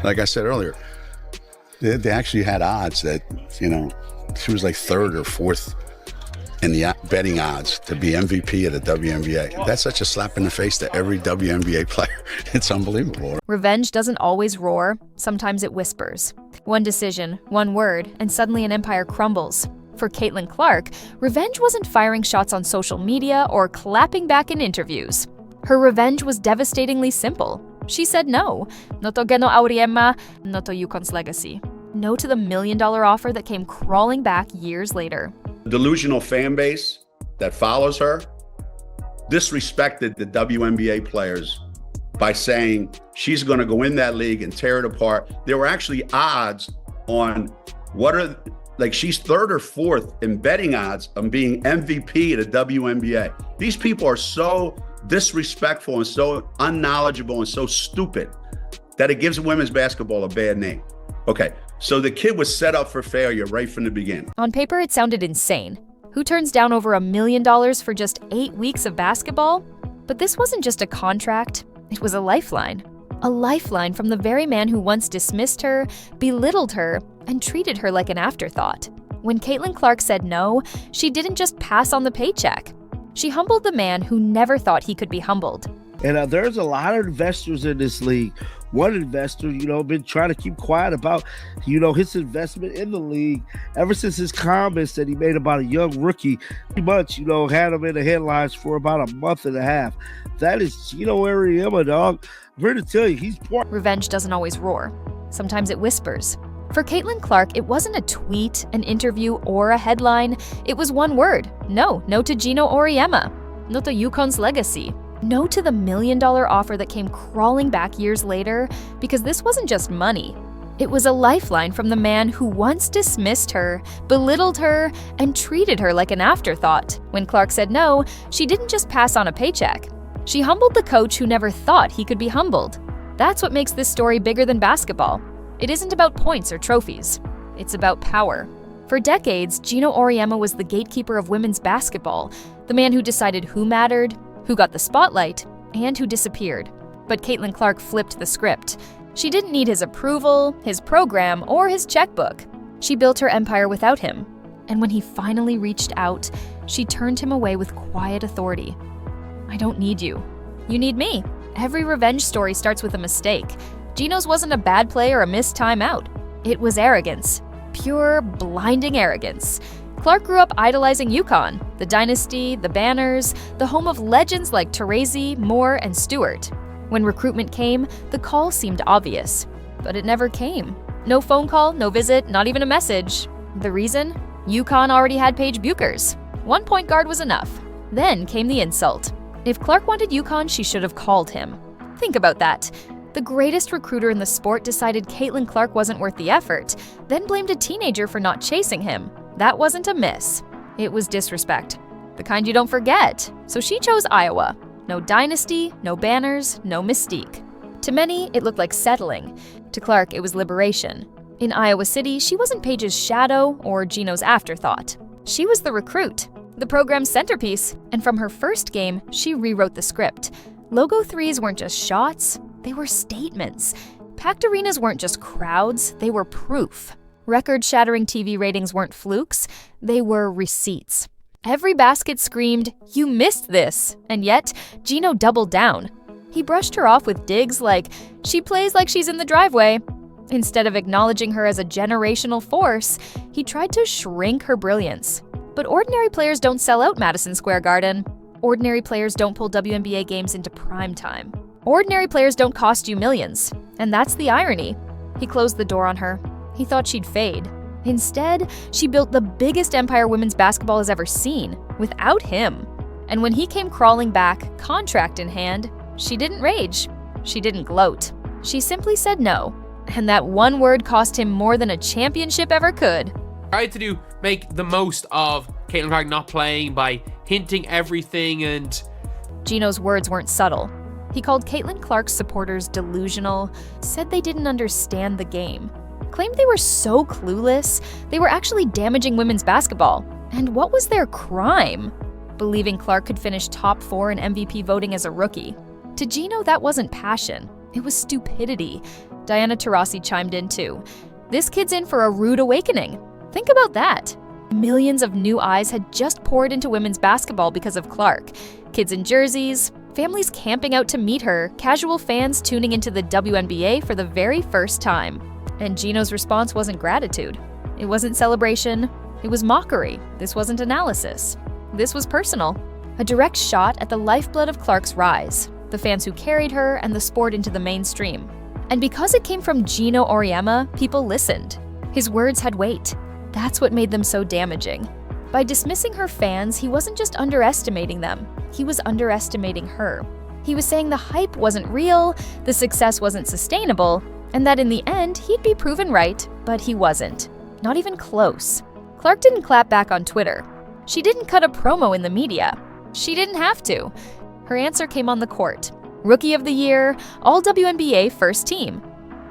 Like I said earlier, they actually had odds that, she was like third or fourth in the betting odds to be MVP of the WNBA. That's such a slap in the face to every WNBA player. It's unbelievable. Revenge doesn't always roar. Sometimes it whispers. One decision, one word, and suddenly an empire crumbles. For Caitlin Clark, revenge wasn't firing shots on social media or clapping back in interviews. Her revenge was devastatingly simple. She said no. No to Geno Auriemma, no to UConn's legacy. No to the $1 million offer that came crawling back years later. Delusional fan base that follows her disrespected the WNBA players by saying she's going to go in that league and tear it apart. There were actually odds on she's third or fourth in betting odds on being MVP of the WNBA. These people are so disrespectful and so unknowledgeable and so stupid that it gives women's basketball a bad name. Okay, so the kid was set up for failure right from the beginning. On paper, it sounded insane. Who turns down over $1 million for just 8 weeks of basketball? But this wasn't just a contract, it was a lifeline. A lifeline from the very man who once dismissed her, belittled her, and treated her like an afterthought. When Caitlin Clark said no, she didn't just pass on the paycheck. She humbled the man who never thought he could be humbled. And there's a lot of investors in this league. One investor, been trying to keep quiet about, his investment in the league ever since his comments that he made about a young rookie. Pretty much, had him in the headlines for about a month and a half. That is Geno Auriemma, dog. I'm here to tell you, he's poor. Revenge doesn't always roar. Sometimes it whispers. For Caitlin Clark, it wasn't a tweet, an interview, or a headline. It was one word. No to Geno Auriemma. No to UConn's legacy. No to the $1 million offer that came crawling back years later, because this wasn't just money. It was a lifeline from the man who once dismissed her, belittled her, and treated her like an afterthought. When Clark said no, she didn't just pass on a paycheck. She humbled the coach who never thought he could be humbled. That's what makes this story bigger than basketball. It isn't about points or trophies. It's about power. For decades, Geno Auriemma was the gatekeeper of women's basketball, the man who decided who mattered, who got the spotlight, and who disappeared. But Caitlin Clark flipped the script. She didn't need his approval, his program, or his checkbook. She built her empire without him. And when he finally reached out, she turned him away with quiet authority. I don't need you. You need me. Every revenge story starts with a mistake. Geno's wasn't a bad play or a missed timeout. It was arrogance. Pure, blinding arrogance. Clark grew up idolizing UConn, the dynasty, the banners, the home of legends like Terezi, Moore, and Stewart. When recruitment came, the call seemed obvious, but it never came. No phone call, no visit, not even a message. The reason? UConn already had Paige Buchers. One point guard was enough. Then came the insult. If Clark wanted UConn, she should have called him. Think about that. The greatest recruiter in the sport decided Caitlin Clark wasn't worth the effort, then blamed a teenager for not chasing him. That wasn't a miss. It was disrespect. The kind you don't forget. So she chose Iowa. No dynasty, no banners, no mystique. To many, it looked like settling. To Clark, it was liberation. In Iowa City, she wasn't Paige's shadow or Geno's afterthought. She was the recruit, the program's centerpiece, and from her first game, she rewrote the script. Logo threes weren't just shots, they were statements. Packed arenas weren't just crowds, they were proof. Record-shattering TV ratings weren't flukes, they were receipts. Every basket screamed, "You missed this!" And yet, Geno doubled down. He brushed her off with digs like, "She plays like she's in the driveway." Instead of acknowledging her as a generational force, he tried to shrink her brilliance. But ordinary players don't sell out Madison Square Garden. Ordinary players don't pull WNBA games into prime time. Ordinary players don't cost you millions. And that's the irony. He closed the door on her. He thought she'd fade. Instead, she built the biggest empire women's basketball has ever seen, without him. And when he came crawling back, contract in hand, she didn't rage. She didn't gloat. She simply said no. And that one word cost him more than a championship ever could. Tried to make the most of Caitlin Clark not playing by hinting everything, and Geno's words weren't subtle. He called Caitlin Clark's supporters delusional, said they didn't understand the game, claimed they were so clueless, they were actually damaging women's basketball. And what was their crime? Believing Clark could finish top 4 in MVP voting as a rookie. To Geno, that wasn't passion. It was stupidity. Diana Taurasi chimed in too. This kid's in for a rude awakening. Think about that. Millions of new eyes had just poured into women's basketball because of Clark. Kids in jerseys, families camping out to meet her, casual fans tuning into the WNBA for the very first time. And Geno's response wasn't gratitude. It wasn't celebration. It was mockery. This wasn't analysis. This was personal. A direct shot at the lifeblood of Clark's rise, the fans who carried her and the sport into the mainstream. And because it came from Geno Auriemma, people listened. His words had weight. That's what made them so damaging. By dismissing her fans, he wasn't just underestimating them. He was underestimating her. He was saying the hype wasn't real, the success wasn't sustainable, and that in the end, he'd be proven right, but he wasn't. Not even close. Clark didn't clap back on Twitter. She didn't cut a promo in the media. She didn't have to. Her answer came on the court. Rookie of the Year, All-WNBA First Team.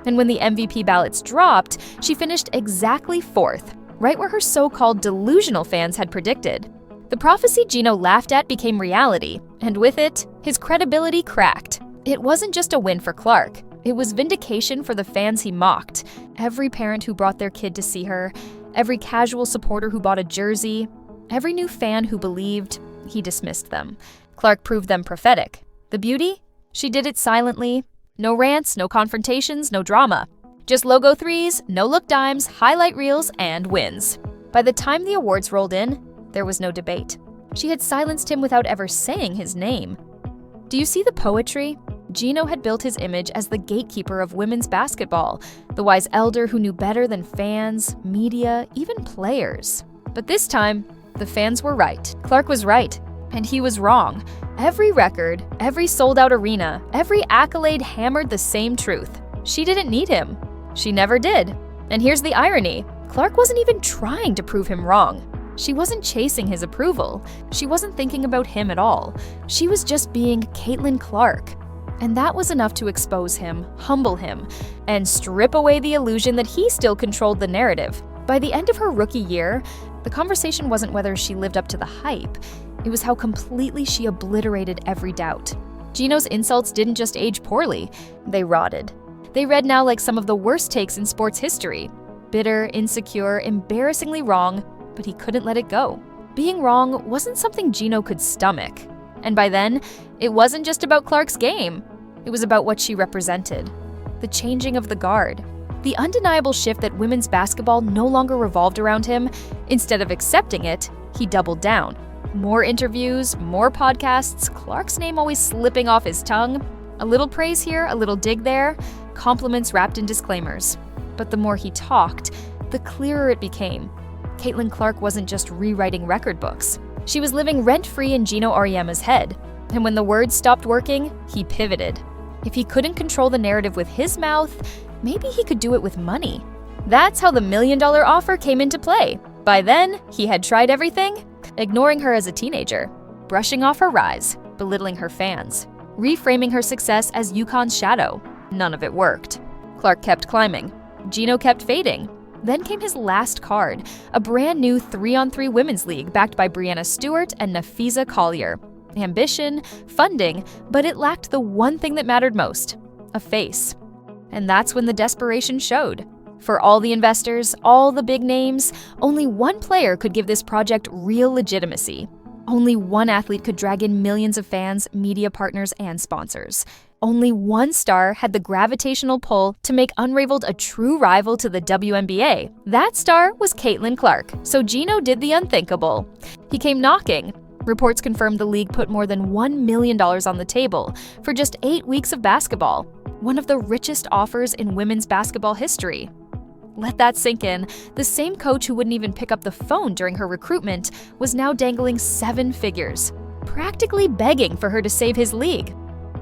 And when the MVP ballots dropped, she finished exactly 4th, right where her so-called delusional fans had predicted. The prophecy Geno laughed at became reality, and with it, his credibility cracked. It wasn't just a win for Clark. It was vindication for the fans he mocked. Every parent who brought their kid to see her, every casual supporter who bought a jersey, every new fan who believed, he dismissed them. Clark proved them prophetic. The beauty? She did it silently. No rants, no confrontations, no drama. Just logo threes, no-look dimes, highlight reels, and wins. By the time the awards rolled in, there was no debate. She had silenced him without ever saying his name. Do you see the poetry? Geno had built his image as the gatekeeper of women's basketball, the wise elder who knew better than fans, media, even players. But this time, the fans were right. Clark was right, and he was wrong. Every record, every sold-out arena, every accolade hammered the same truth. She didn't need him. She never did. And here's the irony. Clark wasn't even trying to prove him wrong. She wasn't chasing his approval. She wasn't thinking about him at all. She was just being Caitlin Clark. And that was enough to expose him, humble him, and strip away the illusion that he still controlled the narrative. By the end of her rookie year, the conversation wasn't whether she lived up to the hype. It was how completely she obliterated every doubt. Geno's insults didn't just age poorly, they rotted. They read now like some of the worst takes in sports history. Bitter, insecure, embarrassingly wrong, but he couldn't let it go. Being wrong wasn't something Geno could stomach. And by then, it wasn't just about Clark's game. It was about what she represented. The changing of the guard. The undeniable shift that women's basketball no longer revolved around him. Instead of accepting it, he doubled down. More interviews, more podcasts, Clark's name always slipping off his tongue. A little praise here, a little dig there, compliments wrapped in disclaimers. But the more he talked, the clearer it became. Caitlin Clark wasn't just rewriting record books. She was living rent-free in Geno Auriemma's head. And when the words stopped working, he pivoted. If he couldn't control the narrative with his mouth, maybe he could do it with money. That's how the $1 million offer came into play. By then, he had tried everything, ignoring her as a teenager, brushing off her rise, belittling her fans, reframing her success as UConn's shadow. None of it worked. Clark kept climbing. Geno kept fading. Then came his last card, a brand new 3-on-3 women's league backed by Breanna Stewart and Nafisa Collier. Ambition, funding, but it lacked the one thing that mattered most, a face. And that's when the desperation showed. For all the investors, all the big names, only one player could give this project real legitimacy. Only one athlete could drag in millions of fans, media partners, and sponsors. Only one star had the gravitational pull to make Unraveled a true rival to the WNBA. That star was Caitlin Clark, so Geno did the unthinkable. He came knocking. Reports confirmed the league put more than $1 million on the table for just 8 weeks of basketball, one of the richest offers in women's basketball history. Let that sink in. The same coach who wouldn't even pick up the phone during her recruitment was now dangling 7 figures, practically begging for her to save his league.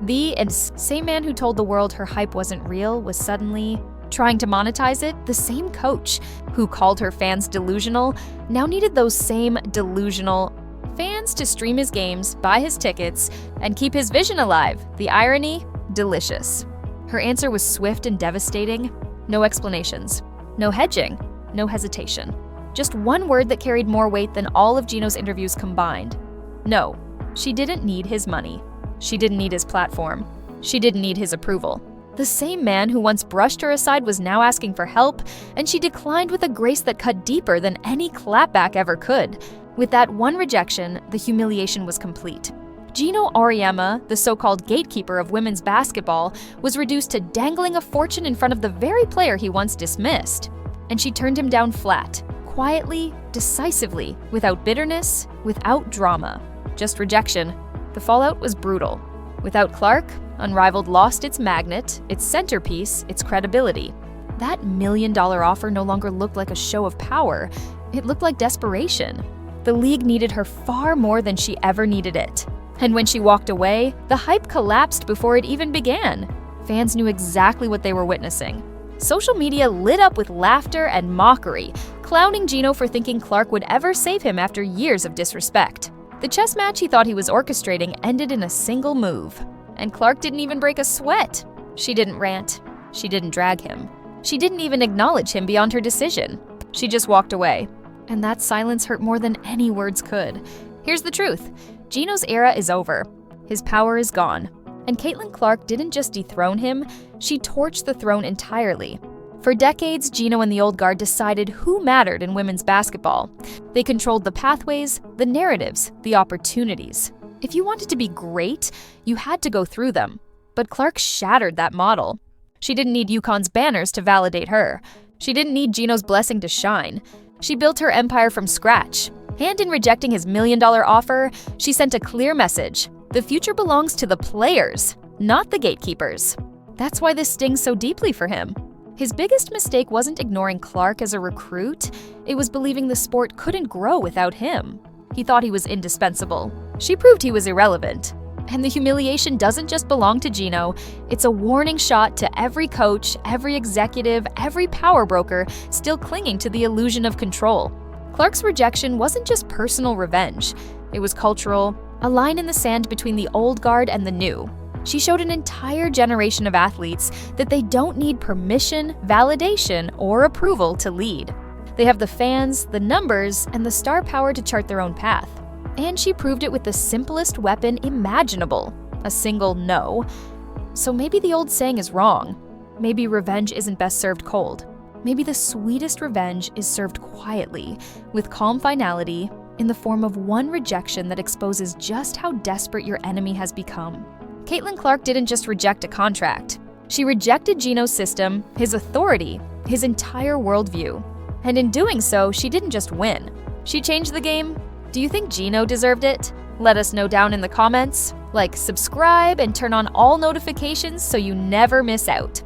The same man who told the world her hype wasn't real was suddenly trying to monetize it. The same coach who called her fans delusional now needed those same delusional fans to stream his games, buy his tickets, and keep his vision alive. The irony? Delicious. Her answer was swift and devastating. No explanations. No hedging. No hesitation. Just one word that carried more weight than all of Geno's interviews combined. No, she didn't need his money. She didn't need his platform. She didn't need his approval. The same man who once brushed her aside was now asking for help, and she declined with a grace that cut deeper than any clapback ever could. With that one rejection, the humiliation was complete. Geno Auriemma, the so-called gatekeeper of women's basketball, was reduced to dangling a fortune in front of the very player he once dismissed. And she turned him down flat, quietly, decisively, without bitterness, without drama. Just rejection. The fallout was brutal. Without Clark, Unrivaled lost its magnet, its centerpiece, its credibility. That $1 million offer no longer looked like a show of power. It looked like desperation. The league needed her far more than she ever needed it. And when she walked away, the hype collapsed before it even began. Fans knew exactly what they were witnessing. Social media lit up with laughter and mockery, clowning Geno for thinking Clark would ever save him after years of disrespect. The chess match he thought he was orchestrating ended in a single move. And Clark didn't even break a sweat. She didn't rant. She didn't drag him. She didn't even acknowledge him beyond her decision. She just walked away. And that silence hurt more than any words could. Here's the truth. Geno's era is over. His power is gone. And Caitlin Clark didn't just dethrone him, she torched the throne entirely. For decades, Geno and the old guard decided who mattered in women's basketball. They controlled the pathways, the narratives, the opportunities. If you wanted to be great, you had to go through them. But Clark shattered that model. She didn't need UConn's banners to validate her. She didn't need Geno's blessing to shine. She built her empire from scratch. And in rejecting his $1 million offer, she sent a clear message. The future belongs to the players, not the gatekeepers. That's why this stings so deeply for him. His biggest mistake wasn't ignoring Clark as a recruit, it was believing the sport couldn't grow without him. He thought he was indispensable. She proved he was irrelevant. And the humiliation doesn't just belong to Geno, it's a warning shot to every coach, every executive, every power broker still clinging to the illusion of control. Clark's rejection wasn't just personal revenge, it was cultural, a line in the sand between the old guard and the new. She showed an entire generation of athletes that they don't need permission, validation, or approval to lead. They have the fans, the numbers, and the star power to chart their own path. And she proved it with the simplest weapon imaginable, a single no. So maybe the old saying is wrong. Maybe revenge isn't best served cold. Maybe the sweetest revenge is served quietly, with calm finality, in the form of one rejection that exposes just how desperate your enemy has become. Caitlin Clark didn't just reject a contract. She rejected Geno's system, his authority, his entire worldview. And in doing so, she didn't just win. She changed the game. Do you think Geno deserved it? Let us know down in the comments. Like, subscribe, and turn on all notifications so you never miss out.